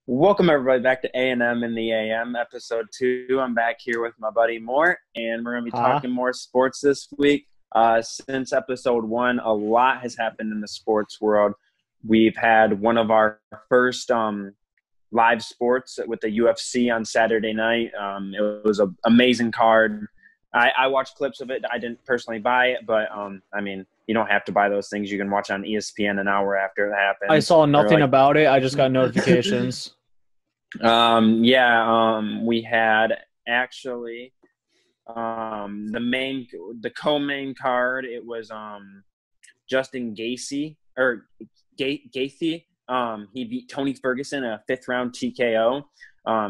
Welcome everybody back to A&M in the AM, episode 2. I'm back here with my buddy Mort, and we're going to be Huh? talking more sports this week. Since episode 1, a lot has happened in the sports world. We've had one of our first live sports with the UFC on Saturday night. It was an amazing card. I watched clips of it. I didn't personally buy it, but you don't have to buy those things. You can watch on ESPN an hour after it happens. I saw nothing about it. I just got notifications. We had actually the co-main card. It was Justin Gaethje. He beat Tony Ferguson in a 5th round TKO.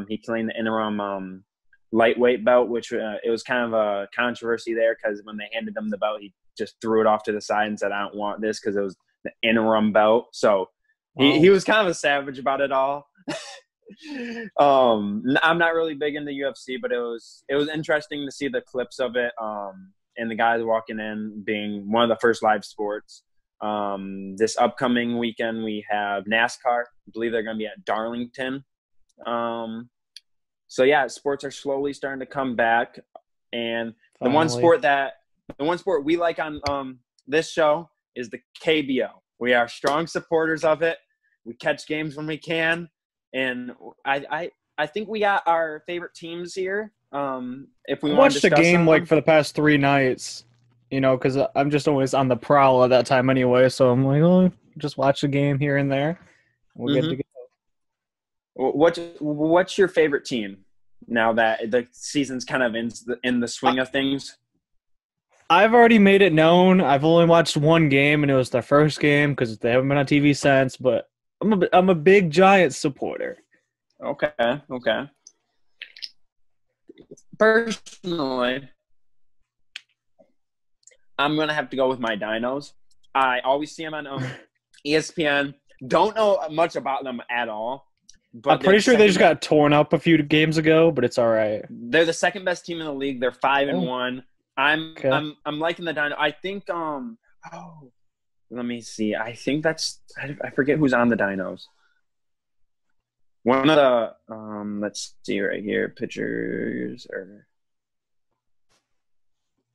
He claimed the interim lightweight belt, which it was kind of a controversy there because when they handed him the belt, he just threw it off to the side and said, "I don't want this," because it was the interim belt. So he was kind of a savage about it all. I'm not really big into UFC, but it was interesting to see the clips of it, and the guys walking in being one of the first live sports. This upcoming weekend we have NASCAR. I believe they're going to be at Darlington. So yeah, sports are slowly starting to come back, and the one sport we like on this show is the KBO. We are strong supporters of it. We catch games when we can. And I think we got our favorite teams here. If we watched the game them. like for the past 3 nights, because I'm just always on the prowl at that time anyway. So I'm like, oh, just watch the game here and there. We'll get to go. What's your favorite team now that the season's kind of in the swing of things? I've already made it known. I've only watched one game, and it was their first game because they haven't been on TV since. But I'm a big Giants supporter. Okay. Personally, I'm gonna have to go with my Dinos. I always see them on ESPN. Don't know much about them at all. But I'm pretty sure they just got torn up a few games ago, but it's all right. They're the second best team in the league. They're 5-1. I'm liking the Dino. I think let me see. I think I forget who's on the Dinos. One of the let's see right here, pitchers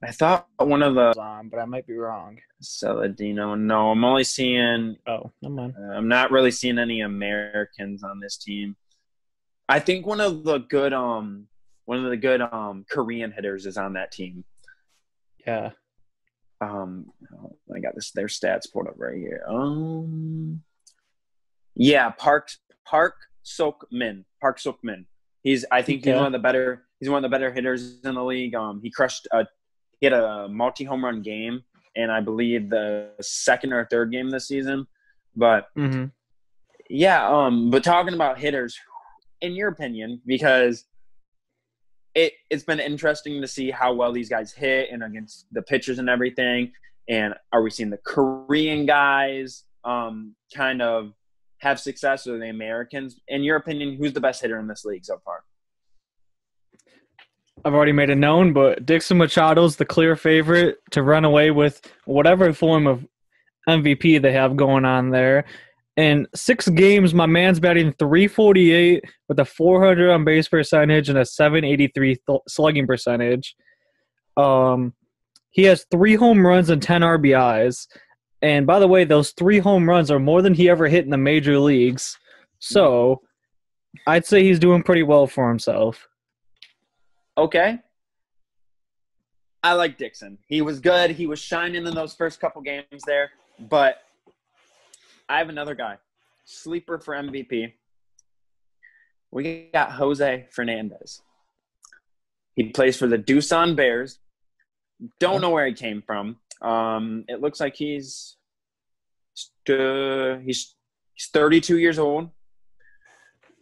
I thought one of the but I might be wrong. Saladino. No, I'm only seeing. Oh, never mind. I'm not really seeing any Americans on this team. I think one of the good Korean hitters is on that team. Yeah. I got their stats pulled up right here. Yeah, Park Sok-min. He's one of the better hitters in the league. He had a multi-home run game, and I believe the second or third game this season. But but talking about hitters, in your opinion, because it's been interesting to see how well these guys hit and against the pitchers and everything. And are we seeing the Korean guys kind of have success, or the Americans? In your opinion, who's the best hitter in this league so far? I've already made it known, but Dixon Machado's the clear favorite to run away with whatever form of MVP they have going on there. In 6 games, my man's batting .348 with a .400 on base percentage and a .783 slugging percentage. He has 3 home runs and 10 RBIs. And by the way, those 3 home runs are more than he ever hit in the major leagues. So I'd say he's doing pretty well for himself. Okay. I like Dixon. He was good. He was shining in those first couple games there. But I have another guy. Sleeper for MVP. We got Jose Fernandez. He plays for the Doosan Bears. Don't know where he came from. It looks like he's 32 years old.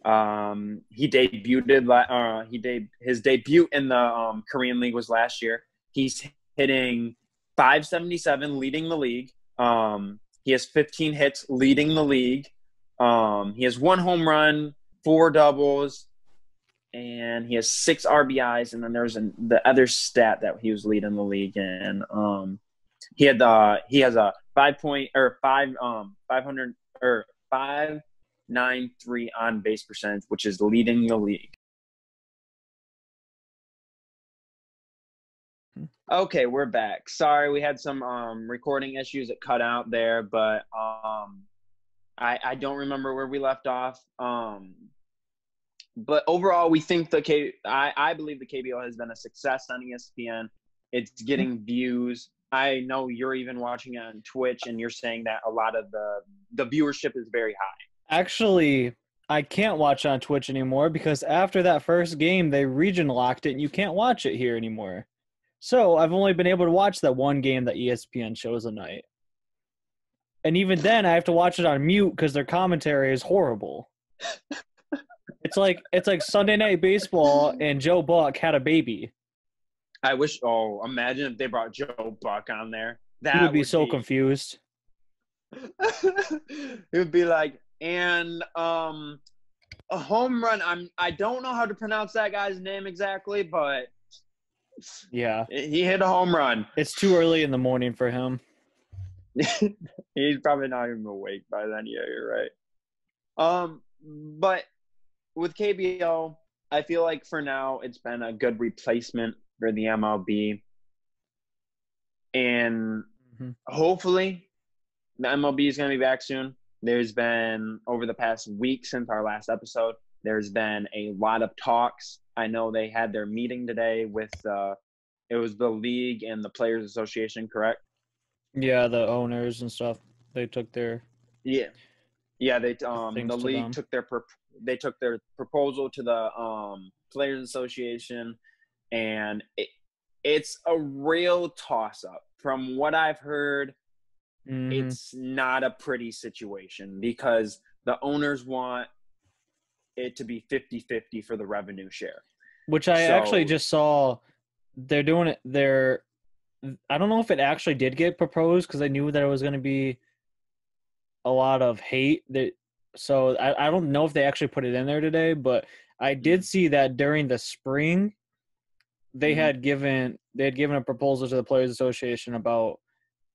His debut in the Korean League was last year. He's hitting .577, leading the league. He has 15 hits, leading the league. He has 1 home run, 4 doubles, and he has 6 RBIs. And then there's the other stat that he was leading the league in. He has a 500 .93 on base percentage, which is leading the league. Okay, we're back. Sorry, we had some recording issues that cut out there, but I don't remember where we left off. But overall, we think I believe the KBO has been a success on ESPN. It's getting views. I know you're even watching it on Twitch, and you're saying that a lot of the viewership is very high. Actually, I can't watch on Twitch anymore because after that first game, they region locked it, and you can't watch it here anymore. So I've only been able to watch that one game that ESPN shows a night. And even then, I have to watch it on mute because their commentary is horrible. It's like Sunday Night Baseball and Joe Buck had a baby. I wish. Oh, imagine if they brought Joe Buck on there. He would be so confused. It would be like, and a home run. I don't know how to pronounce that guy's name exactly, but yeah, he hit a home run. It's too early in the morning for him. He's probably not even awake by then. Yeah, you're right. But with KBO, I feel like for now it's been a good replacement for the MLB. And hopefully the MLB is going to be back soon. There's been, over the past week since our last episode, there's been a lot of talks. I know they had their meeting today with it was the league and the Players Association, correct? Yeah, the owners and stuff. They took their they the league took their proposal to the Players Association, and it's a real toss-up. From what I've heard, it's not a pretty situation because the owners want it to be 50-50 for the revenue share. Which I actually just saw they're doing it. I don't know if it actually did get proposed because I knew that it was going to be a lot of hate. So I don't know if they actually put it in there today, but I did see that during the spring they had given a proposal to the Players Association about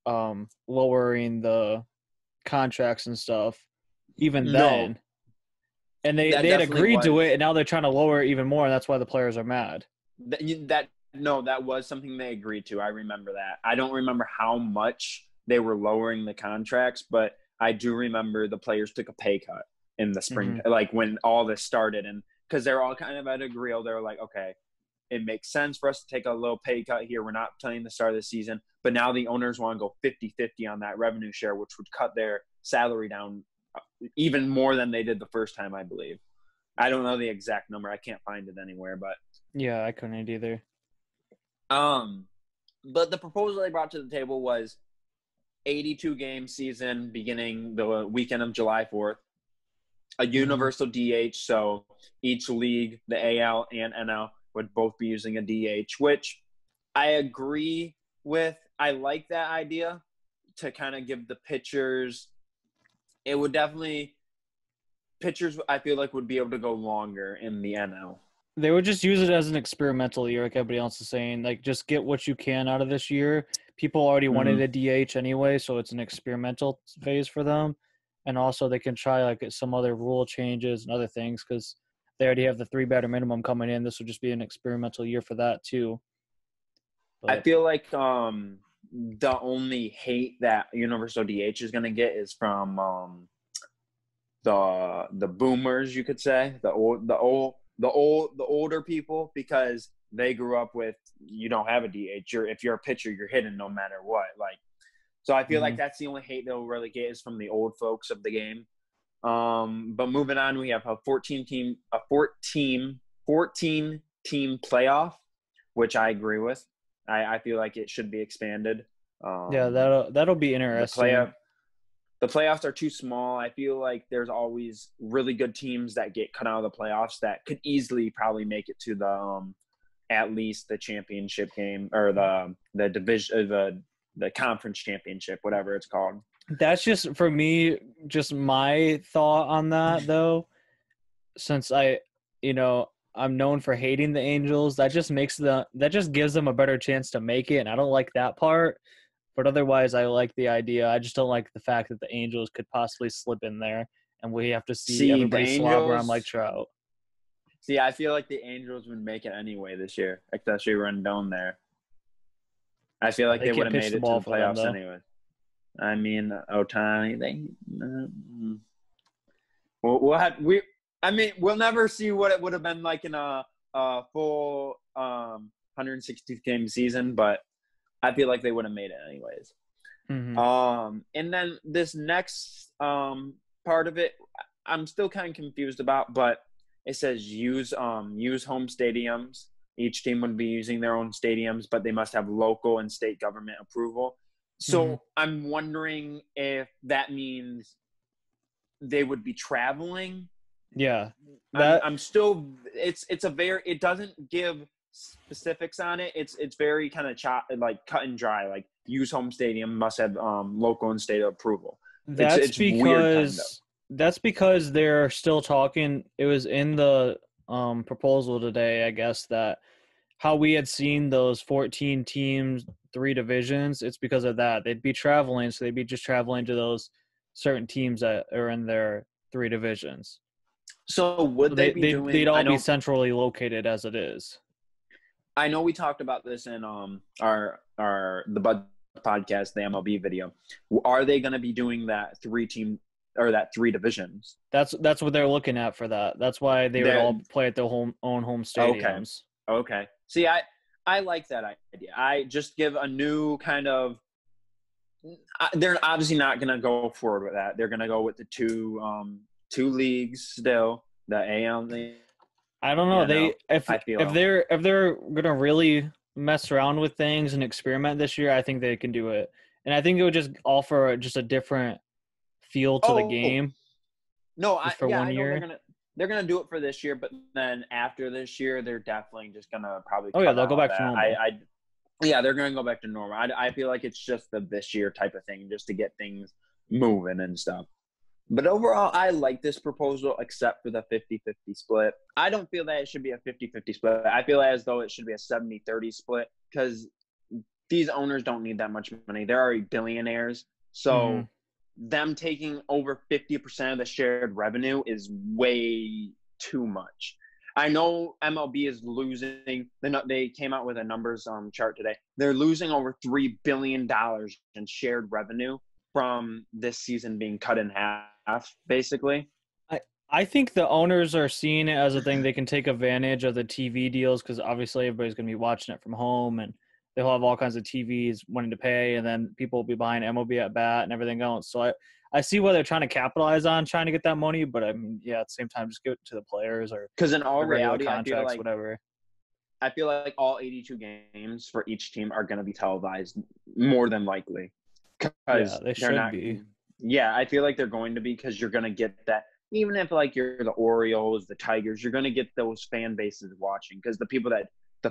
lowering the contracts and stuff even then. And they had agreed to it, and now they're trying to lower it even more, and that's why the players are mad. That was something they agreed to. I remember that. I don't remember how much they were lowering the contracts, but I do remember the players took a pay cut in the spring, like when all this started, and because they're all kind of at a grill, they're like, okay, it makes sense for us to take a little pay cut here. We're not playing the start of the season, but now the owners want to go 50-50 on that revenue share, which would cut their salary down even more than they did the first time, I believe. I don't know the exact number. I can't find it anywhere, but yeah, I couldn't either. But the proposal they brought to the table was 82-game season beginning the weekend of July 4th, a universal DH, so each league, the AL and NL, would both be using a DH, which I agree with. I like that idea to kind of give the pitchers – it would definitely – pitchers, I feel like, would be able to go longer in the NL. They would just use it as an experimental year, like everybody else is saying. Like, just get what you can out of this year. People already wanted a DH anyway, so it's an experimental phase for them. And also they can try, like, some other rule changes and other things because they already have the 3-batter minimum coming in. This would just be an experimental year for that, too. But I feel like the only hate that universal DH is going to get is from the boomers, you could say, the older people, because they grew up with, you don't have a DH. If you're a pitcher, you're hitting no matter what. Like, so I feel like that's the only hate they'll really get is from the old folks of the game. But moving on, we have a 14-team playoff, which I agree with. I feel like it should be expanded. Yeah, that'll be interesting. The playoffs are too small. I feel like there's always really good teams that get cut out of the playoffs that could easily probably make it to the at least the championship game or the division, the conference championship, whatever it's called. That's just, for me, just my thought on that, though. Since I'm known for hating the Angels, that just gives them a better chance to make it, and I don't like that part. But otherwise, I like the idea. I just don't like the fact that the Angels could possibly slip in there and we have to see See, the everybody slob around Angels. like Trout. See, I feel like the Angels would make it anyway this year, especially Rendon there. I feel like They they would can't have pitch made the it to ball the for them, playoffs though. anyway. I mean, Otani, we'll never see what it would have been like in a full 160 game season, but I feel like they would have made it anyways. Mm-hmm. And then this next part of it, I'm still kind of confused about, but it says use home stadiums. Each team would be using their own stadiums, but they must have local and state government approval. So I'm wondering if that means they would be traveling. Yeah, I'm still. It doesn't give specifics on it. It's very kind of like cut and dry. Like use home stadium must have local and state approval. It's weird kind of. That's because they're still talking. It was in the proposal today, I guess, that how we had seen those 14 teams, 3 divisions. It's because of that. They'd be traveling, so they'd be just traveling to those certain teams that are in their 3 divisions. So would they be doing? They'd all be centrally located as it is. I know we talked about this in the Bud podcast, the MLB video. Are they going to be doing that 3-team or that 3 divisions? That's what they're looking at for that. That's why they would all play at their own home stadiums. Okay. See, I like that idea. I just give a new kind of. They're obviously not going to go forward with that. They're going to go with the two leagues still, the AL and the. I don't know. If they're gonna really mess around with things and experiment this year, I think they can do it, and I think it would just offer just a different feel to the game. No, I know they're gonna do it for this year, but then after this year, they're definitely just gonna probably. Oh yeah, they'll go back to normal. Yeah, they're gonna go back to normal. I feel like it's just the this year type of thing, just to get things moving and stuff. But overall, I like this proposal except for the 50-50 split. I don't feel that it should be a 50-50 split. I feel as though it should be a 70-30 split because these owners don't need that much money. They're already billionaires. So them taking over 50% of the shared revenue is way too much. I know MLB is losing. They came out with a numbers chart today. They're losing over $3 billion in shared revenue from this season being cut in half, basically. I think the owners are seeing it as a thing they can take advantage of the TV deals because obviously everybody's going to be watching it from home and they'll have all kinds of TVs wanting to pay and then people will be buying MLB at bat and everything else. So I see what they're trying to capitalize on, trying to get that money, but I mean, yeah, at the same time, just give it to the players or because in all reality, whatever. I feel like all 82 games for each team are going to be televised more than likely. Yeah, they should be. Yeah, I feel like they're going to be because you're going to get that. Even if like you're the Orioles, the Tigers, you're going to get those fan bases watching because the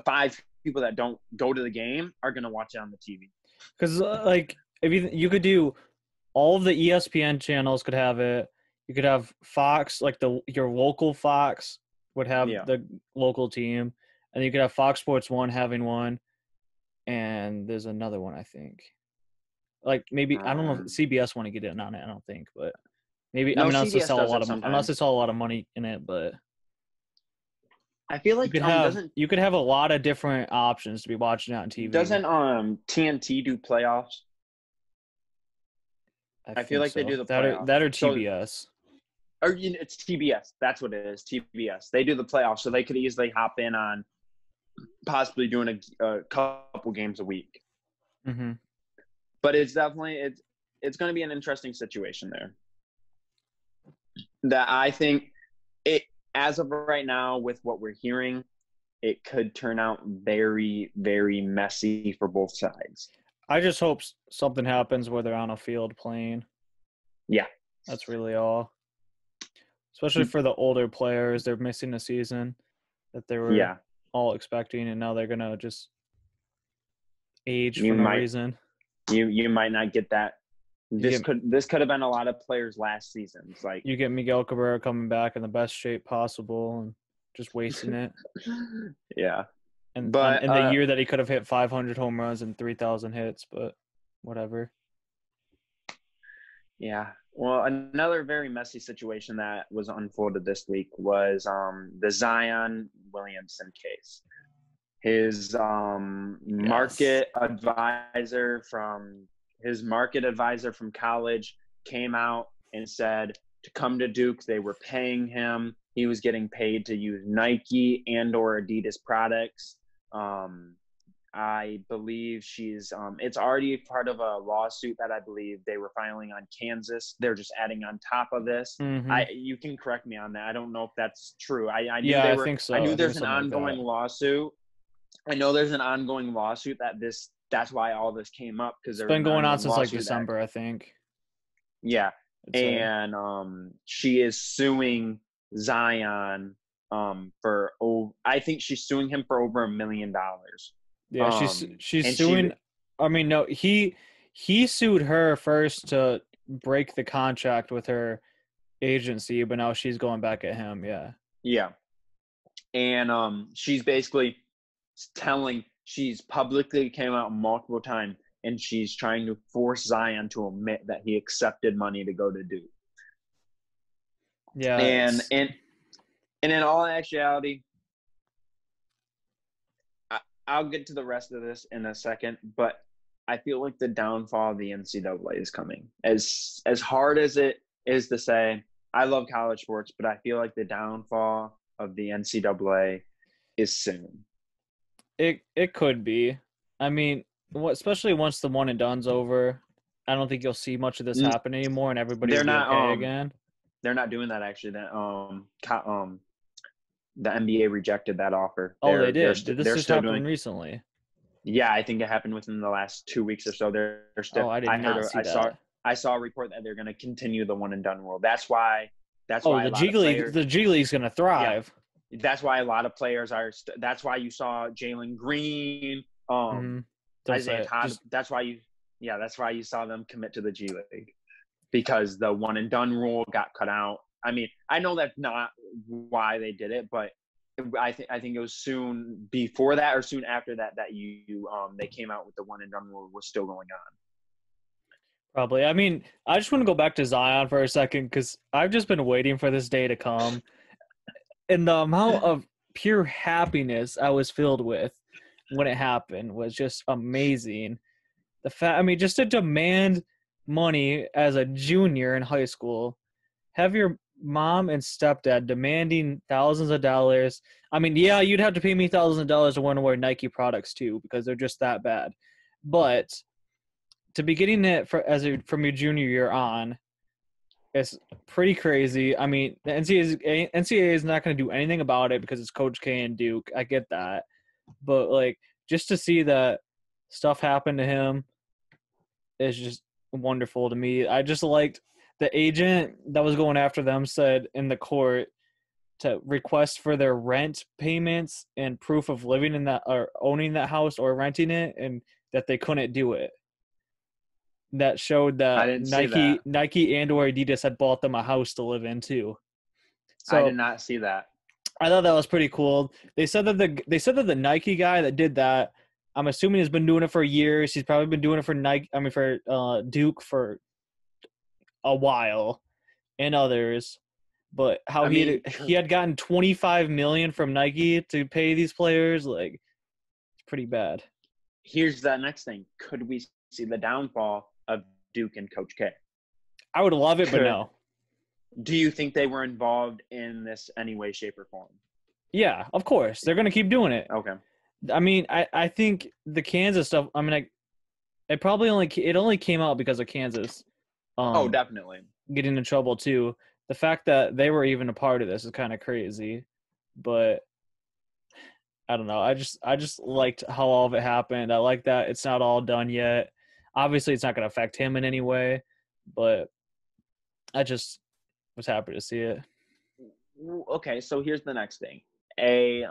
5 people that don't go to the game are going to watch it on the TV. Because like if you could do all of the ESPN channels could have it. You could have Fox, like your local Fox would have the local team, and you could have Fox Sports 1 having one, and there's another one I think. Like maybe I don't know if CBS want to get in on it. I don't think, but maybe unless they saw a lot of money in it. But I feel like you could have a lot of different options to be watching it on TV. Doesn't TNT do playoffs? I feel like they do the playoffs. That or TBS. It's TBS. That's what it is. TBS. They do the playoffs, so they could easily hop in on possibly doing a couple games a week. Mm-hmm. But it's definitely it's going to be an interesting situation there. That I think it as of right now with what we're hearing, it could turn out very, very messy for both sides. I just hope something happens where they're on a field playing. Yeah. That's really all. Especially for the older players, they're missing a season that they were all expecting, and now they're going to just age for no reason. You might not get that. This could have been a lot of players last season. It's like you get Miguel Cabrera coming back in the best shape possible and just wasting it. Yeah. In the year that he could have hit 500 home runs and 3,000 hits, but whatever. Yeah. Well, another very messy situation that was unfolded this week was the Zion Williamson case. His Yes. market advisor from college came out and said to come to Duke. They were paying him. He was getting paid to use Nike and or Adidas products. I believe it's already part of a lawsuit that I believe they were filing on Kansas. They're just adding on top of this. Mm-hmm. You can correct me on that. I don't know if that's true. Yeah, I think I so. knew I think there's it's an something like ongoing that. lawsuit. I know there's an ongoing lawsuit that's why all this came up, because It's there was been an going on ongoing since like lawsuit that, December, I think. yeah. I'd say. And she is suing Zion I think she's suing him for over $1 million. Yeah, she's And suing. I mean, no, he sued her first to break the contract with her agency, but now she's going back at him. Yeah. Yeah. And she's basically she's publicly came out multiple times, and she's trying to force Zion to admit that he accepted money to go to Duke. Yeah, And it's and and in all actuality, I'll get to the rest of this in a second, but I feel like the downfall of the NCAA is coming. As hard as it is to say, I love college sports, but I feel like the downfall of the NCAA is soon. it could be. I mean, especially once the one and done's over, I don't think you'll see much of this happen anymore, and everybody will They're be not okay again. they're not doing that actually. The NBA rejected that offer. Oh, they did. Did this They're just still happen doing. recently? Yeah, I think it happened within the last 2 weeks or so. They're still. Oh, I did not see that. I saw a report that they're going to continue the one and done rule. That's why. That's Oh, why a lot of players. The G League's gonna Yeah, thrive. that's why a lot of players are. That's why you saw Jalen Green, Mm-hmm. Don't say Isaiah it. Todd. Just That's why you. Yeah, that's why you saw them commit to the G League, because the one and done rule got cut out. I mean, I know that's not why they did it, but I think it was soon before that or soon after that they came out with the one and done rule was still going on. probably. I mean, I just want to go back to Zion for a second because I've just been waiting for this day to come, and the amount of pure happiness I was filled with when it happened was just amazing. I mean, just to demand money as a junior in high school, have your mom and stepdad demanding thousands of dollars. I mean, yeah, you'd have to pay me thousands of dollars to want to wear Nike products too because they're just that bad. But to be getting it from your junior year on, it's pretty crazy. I mean, the NCAA is not going to do anything about it because it's Coach K and Duke. I get that, but like just to see that stuff happen to him is just wonderful to me. I just liked the agent that was going after them said in the court to request for their rent payments and proof of living in that or owning that house or renting it, and that they couldn't do it. That showed I that didn't see that. Nike and or Adidas had bought them a house to live in too. I did So not see that. I thought that was pretty cool. They said that the Nike guy that did that, I'm assuming has been doing it for years. He's probably been doing it for Nike. I mean, for Duke for a while, and others. But how I mean, he had gotten 25 million from Nike to pay these players, like it's pretty bad. here's the next thing. Could we see the downfall of Duke and Coach K? I would love it, but no. Do you think they were involved in this any way, shape, or form? Yeah, of course they're gonna keep doing it. Okay. I mean, I think the Kansas stuff. I mean, it only came out because of Kansas. Definitely. Getting in trouble too. The fact that they were even a part of this is kind of crazy, but I don't know. I just liked how all of it happened. I like that it's not all done yet. Obviously, it's not going to affect him in any way, but I just was happy to see it. Okay, so here's the next thing. It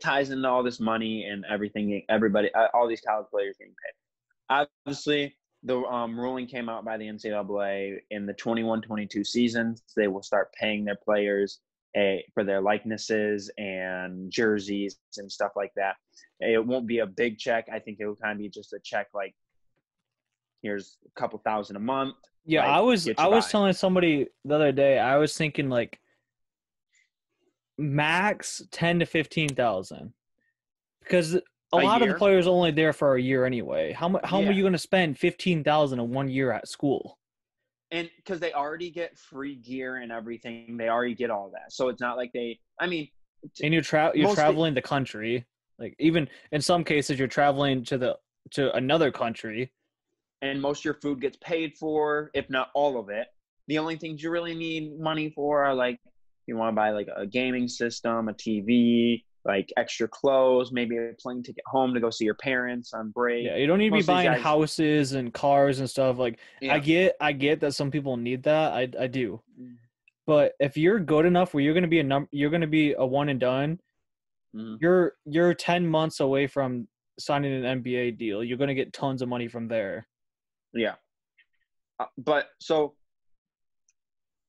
ties into all this money and everything. Everybody, all these college players getting paid. Obviously, the ruling came out by the NCAA in the 21-22 seasons. They will start paying their players for their likenesses and jerseys and stuff like that. It won't be a big check. I think it will kind of be just a check like Here's a couple thousand a month. Yeah, Like, get I you was by. telling somebody the other day, I was thinking like max 10 to 15,000 because a A lot of the year? players are only there for a year anyway. How are Yeah. you going to spend 15,000 in 1 year at school? And because they already get free gear and everything, they already get all that. So it's not like I mean, And you're most, traveling the country. Like even in some cases you're traveling to another country. and most of your food gets paid for, if not all of it. The only things you really need money for are like, you want to buy like a gaming system, a TV, like extra clothes, maybe a plane ticket home to go see your parents on break. Yeah, you don't need to be Most of these buying guys, houses and cars and stuff. Like yeah. I get that some people need that. I do. But if you're good enough where you're gonna be a one and done, Mm-hmm. you're 10 months away from signing an NBA deal. You're gonna get tons of money from there. Yeah. But so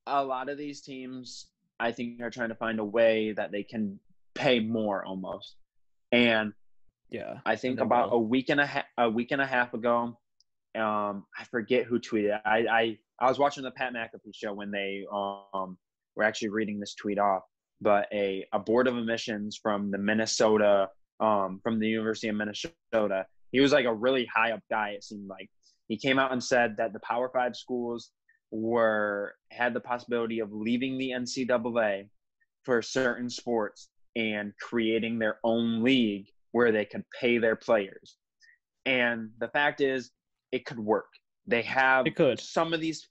a lot of these teams, I think, are trying to find a way that they can pay more almost. And Yeah. I And think they about will. a week and a half ago, I forget who tweeted. I was watching the Pat McAfee show when they were actually reading this tweet off. But a board of admissions from the from the University of Minnesota, he was like a really high up guy. It seemed like he came out and said that the Power Five schools had the possibility of leaving the NCAA for certain sports and creating their own league where they could pay their players. And the fact is, it could work. They have It could. some of these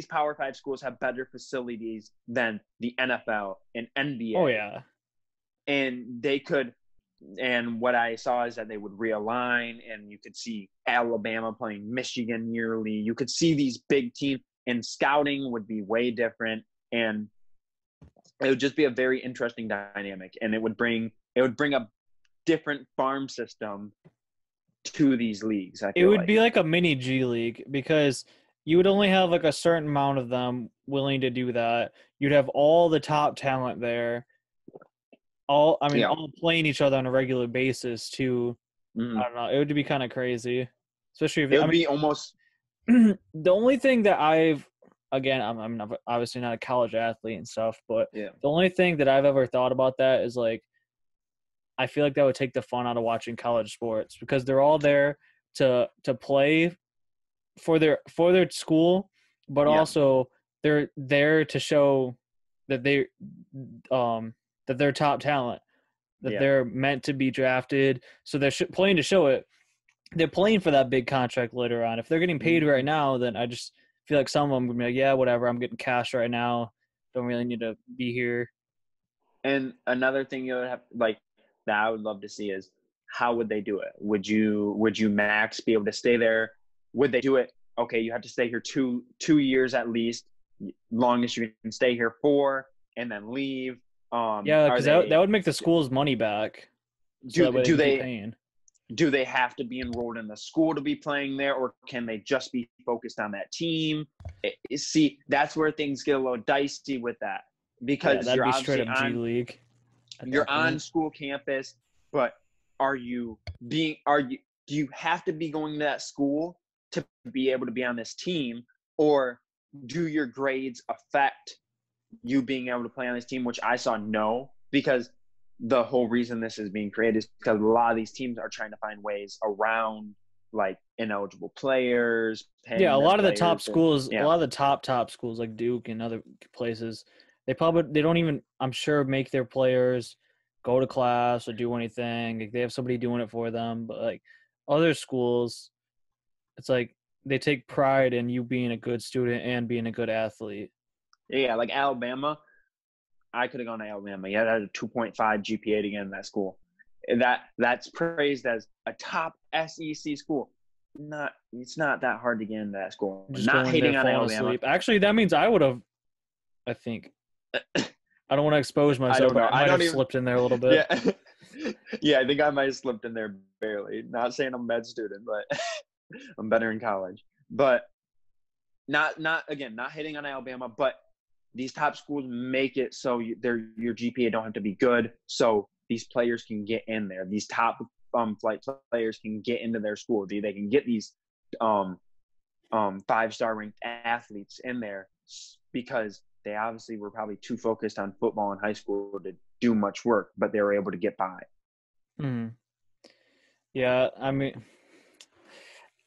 Power Five schools have better facilities than the NFL and NBA. Oh yeah. And they could. And what I saw is that they would realign, and you could see Alabama playing Michigan yearly. You could see these big teams, and scouting would be way different, and it would just be a very interesting dynamic. And it would bring a different farm system to these leagues. It would be like a mini G League because you would only have like a certain amount of them willing to do that. You'd have all the top talent there. All playing each other on a regular basis too. Mm-hmm. I don't know. It would be kind of crazy, especially if it would be almost. The only thing that I'm obviously not a college athlete and stuff, but Yeah. the only thing that I've ever thought about that is like, I feel like that would take the fun out of watching college sports because they're all there to play for their school, but also they're there to show that that they're top talent, that they're meant to be drafted. So they're playing to show it. They're playing for that big contract later on. If they're getting paid right now, then I just feel like some of them would be like, yeah, whatever, I'm getting cash right now. Don't really need to be here. And another thing you would have that I would love to see is how would they do it? Would you max be able to stay there? Would they do it? Okay, you have to stay here two years at least, longest you can stay here 4, and then leave. Yeah, because that would make the school's money back. So do they have to be enrolled in the school to be playing there, or can they just be focused on that team? See, that's where things get a little dicey with that because that'd you're be obviously straight up G League. You're on school campus, but do you have to be going to that school to be able to be on this team, or do your grades affect you being able to play on this team? Which I saw no, because the whole reason this is being created is because a lot of these teams are trying to find ways around like ineligible players. Yeah, a lot of the top schools, a lot of the top schools like Duke and other places, they don't even, I'm sure, make their players go to class or do anything. Like, they have somebody doing it for them. But like other schools, it's like they take pride in you being a good student and being a good athlete. Yeah, like Alabama. I could have gone to Alabama. Yeah, I had a 2.5 GPA to get in that school. And that's praised as a top SEC school. It's not that hard to get into that school. Just not going hating there, on falling Alabama. asleep. Actually, that means I would have. I think. I don't want to expose myself, but I might have slipped in there a little bit. Yeah, yeah. I think I might have slipped in there barely. Not saying I'm a med student, but I'm better in college. But not hitting on Alabama, but these top schools make it so your GPA don't have to be good, so these players can get in there. These top flight players can get into their school. They can get these 5-star ranked athletes in there because they obviously were probably too focused on football in high school to do much work, but they were able to get by. Mm. Yeah, I mean,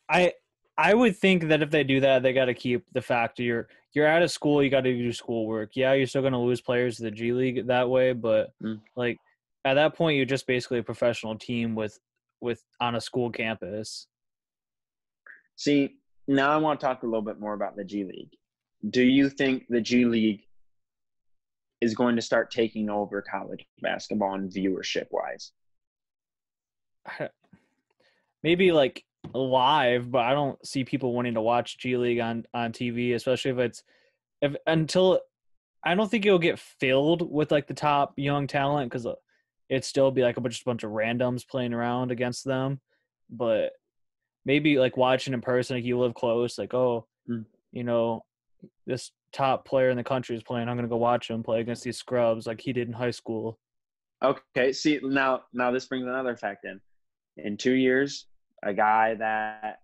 I I would think that if they do that, they got to keep the fact that you're out of school, you got to do schoolwork. Yeah, you're still going to lose players to the G League that way, but Mm. like at that point, you're just basically a professional team with on a school campus. See, now I want to talk a little bit more about the G League. Do you think the G League is going to start taking over college basketball and viewership wise? Maybe like live, but I don't see people wanting to watch G League on TV, especially if it's if until I don't think it'll get filled with like the top young talent because it'd still be like a bunch of randoms playing around against them. But maybe like watching in person, like you live close, like Mm. you know, this top player in the country is playing. I'm gonna go watch him play against these scrubs like he did in high school. Okay, see now this brings another fact in. In 2 years, a guy that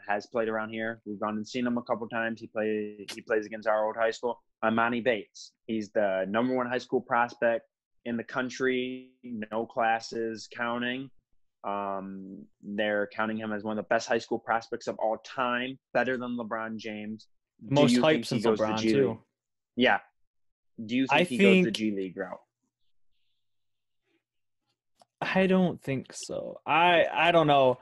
has played around here, we've gone and seen him a couple times. He plays against our old high school. Imani Bates. He's the #1 high school prospect in the country. No classes counting. They're counting him as one of the best high school prospects of all time, better than LeBron James. Do Most you hype think he since goes the LeBron G League? too. Yeah. Do you I think he goes the think G League route? I don't think so. I don't know.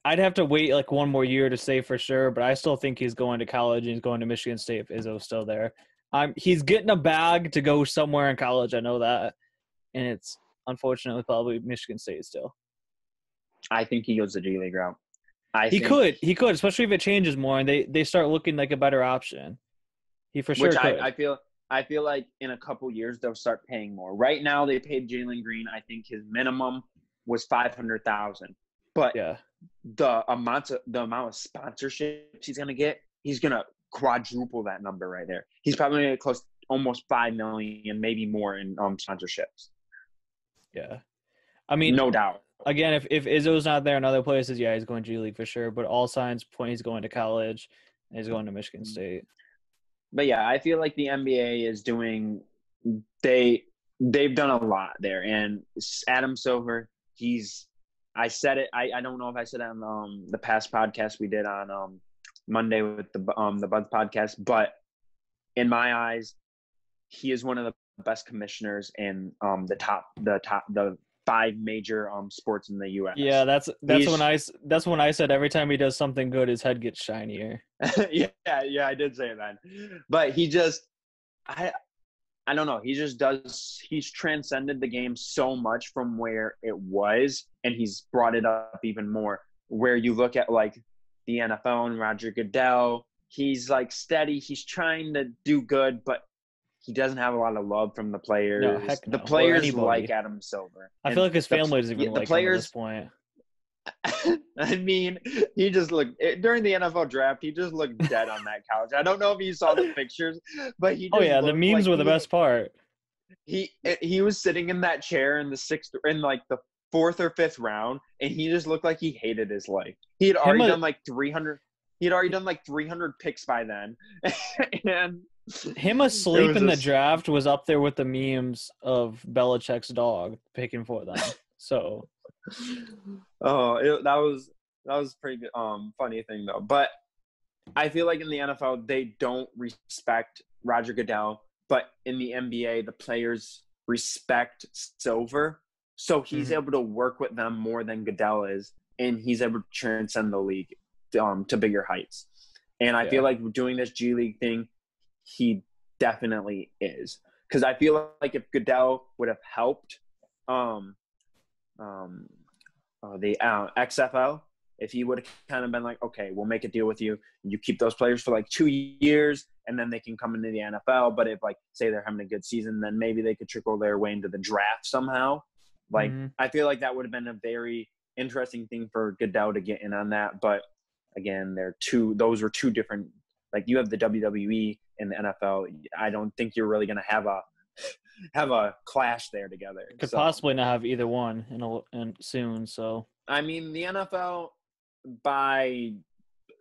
I'd have to wait like one more year to say for sure, but I still think he's going to college and he's going to Michigan State if Izzo's still there. He's getting a bag to go somewhere in college. I know that, and it's unfortunately probably Michigan State still. I think he goes the G League route. He could, especially if it changes more and they start looking like a better option. He for sure Which could. I feel like in a couple years they'll start paying more. Right now they paid Jalen Green. I think his minimum was 500,000, but Yeah, the amount of sponsorships he's gonna get, he's gonna quadruple that number right there. He's probably gonna close almost 5 million, maybe more in sponsorships. yeah. I mean, No doubt. again, if Izzo's not there in other places, yeah, he's going G League for sure. But all signs point he's going to college and he's going to Michigan State. But yeah, I feel like the NBA is doing they've done a lot there. And Adam Silver, I said it. I don't know if I said it on the past podcast we did on Monday with the Buds podcast, but in my eyes, he is one of the best commissioners in the 5 major sports in the U.S. Yeah, that's when I said every time he does something good, his head gets shinier. yeah, I did say that. But I don't know. He's transcended the game so much from where it was, and he's brought it up even more. Where you look at like the NFL and Roger Goodell, he's like steady. He's trying to do good, but he doesn't have a lot of love from the players. No, heck no. The players like Adam Silver. I feel like his family doesn't even the like players, him at this point. I mean, he just looked during the NFL draft. He just looked dead on that couch. I don't know if you saw the pictures, but he. Just the memes were the best part. He was sitting in that chair in the 4th or 5th round, and he just looked like he hated his life. He had already done like 300. He had already done like 300 picks by then, and him asleep in the draft was up there with the memes of Belichick's dog picking for them. So. That was pretty good, funny thing though. But I feel like in the NFL they don't respect Roger Goodell, but in the NBA the players respect Silver, so he's able to work with them more than Goodell is, and he's able to transcend the league to bigger heights. And I feel like doing this G League thing, he definitely is, because I feel like if Goodell would have helped the XFL, if he would have kind of been like, okay, we'll make a deal with you. You keep those players for like 2 years, and then they can come into the NFL. But if, like, say they're having a good season, then maybe they could trickle their way into the draft somehow. Like, I feel like that would have been a very interesting thing for Goodell to get in on that. But again, those were two different. Like, you have the WWE and the NFL. I don't think you're really going to have a clash there together. Could possibly not have either one in soon. So I mean, the NFL by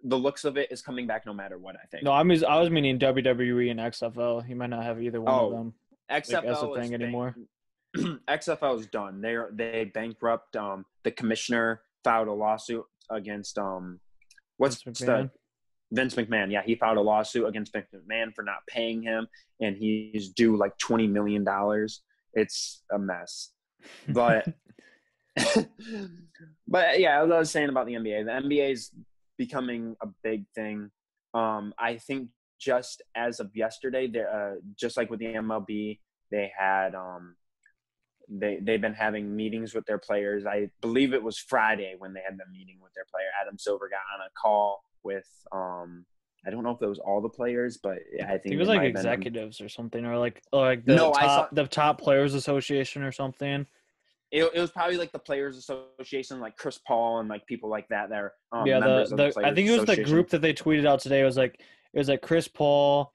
the looks of it, is coming back no matter what, I think. No, I was meaning WWE and XFL. He might not have either one of them like as a XFL thing anymore. XFL is done. They bankrupt. The commissioner filed a lawsuit against Vince McMahon. Yeah, he filed a lawsuit against Vince McMahon for not paying him, and he's due like $20 million. It's a mess. But but yeah, as I was saying about the NBA is becoming a big thing. I think just as of yesterday, just like with the MLB, they had they've been having meetings with their players. I believe it was Friday when they had the meeting with their player. Adam Silver got on a call with I don't know if it was all the players, but I think it was like executives or something, or like the top players association or something. It was probably like the players association, like Chris Paul and like people like that. That are members of the players I think it was the group that they tweeted out today. It was like Chris Paul,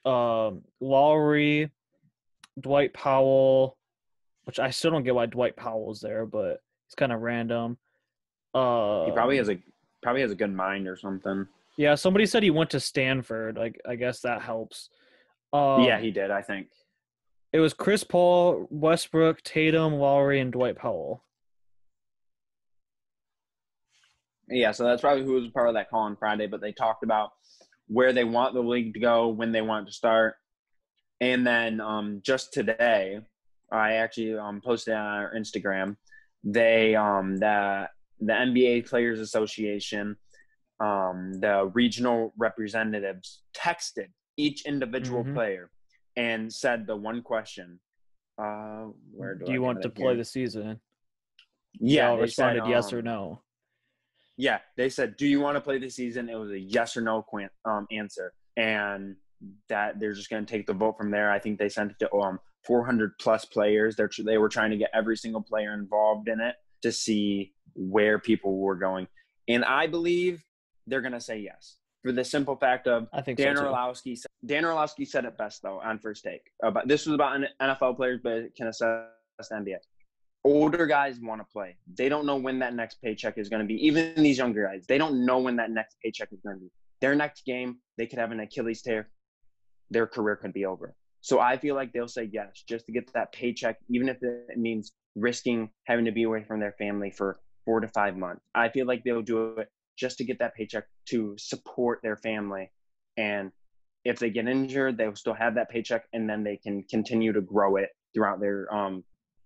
Lowry, Dwight Powell, which I still don't get why Dwight Powell's there, but it's kind of random. He probably has a good mind or something. Yeah, somebody said he went to Stanford. Like, I guess that helps. Yeah, he did, I think. It was Chris Paul, Westbrook, Tatum, Lowry, and Dwight Powell. Yeah, so that's probably who was part of that call on Friday, but they talked about where they want the league to go, when they want to start. And then just today, I actually posted on our Instagram, they the NBA Players Association, the regional representatives texted each individual player and said the one question, where do you want to play the season? Yeah, they responded yes or no. Yeah, they said, do you want to play the season? It was a yes or no answer. And that they're just going to take the vote from there. I think they sent it to 400 plus players. They were trying to get every single player involved in it to see where people were going. And I believe they're going to say yes, for the simple fact of Dan Orlowski said it best, though, on First Take. This was about NFL players, but it can assess the NBA. Older guys want to play. They don't know when that next paycheck is going to be. Even these younger guys, they don't know when that next paycheck is going to be. Their next game, they could have an Achilles tear. Their career could be over. So I feel like they'll say yes just to get that paycheck, even if it means risking having to be away from their family for 4 to 5 months. I feel like they'll do it just to get that paycheck to support their family. And if they get injured, they'll still have that paycheck, and then they can continue to grow it throughout their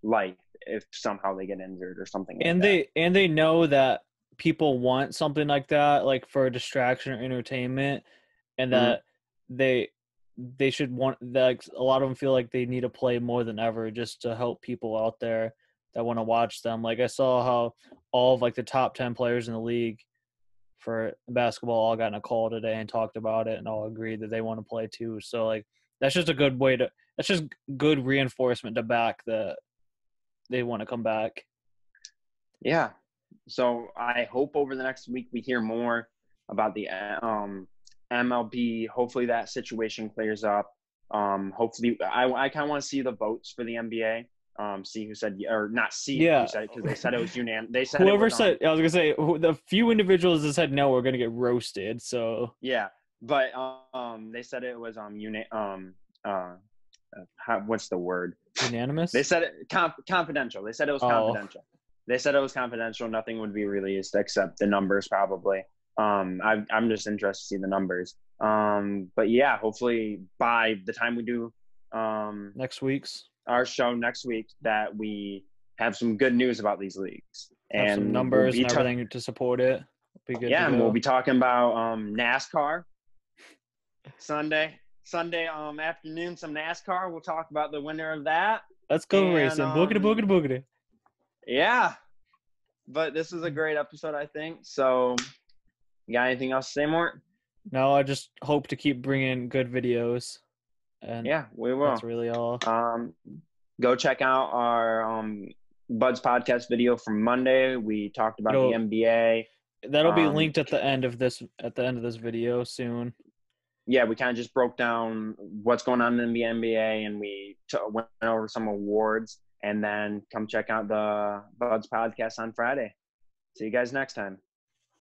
life if somehow they get injured or something like that. And they know that people want something like that, like for distraction or entertainment, and that they should want, like, a lot of them feel like they need to play more than ever just to help people out there that want to watch them. Like, I saw how all of like the top 10 players in the league for basketball all got in a call today and talked about it and all agreed that they want to play too. So like that's just good reinforcement to back that they want to come back. Yeah. So I hope over the next week we hear more about the MLB. Hopefully that situation clears up. Hopefully I kind of want to see the votes for the NBA. See who said, or not see who said it, because they said it was unanimous. They said whoever said, I was gonna say the few individuals that said no were gonna get roasted. So yeah, but they said it was what's the word? Unanimous. They said it confidential. They said it was confidential. They said it was confidential. Nothing would be released except the numbers, probably. I'm just interested to see the numbers. But yeah, hopefully by the time we do our show next week, that we have some good news about these leagues and some numbers and everything to support it. Be good. Yeah, and we'll be talking about NASCAR Sunday afternoon. Some NASCAR. We'll talk about the winner of that. Let's go racing. Boogity. Yeah, but this is a great episode, I think. So, you got anything else to say, Mort? No, I just hope to keep bringing good videos. And yeah, we will. That's really all. Go check out our Buds podcast video from Monday. We talked about the NBA. That'll be linked at the end of this video soon. Yeah, we kind of just broke down what's going on in the NBA, and we went over some awards. And then come check out the Buds podcast on Friday. See you guys next time.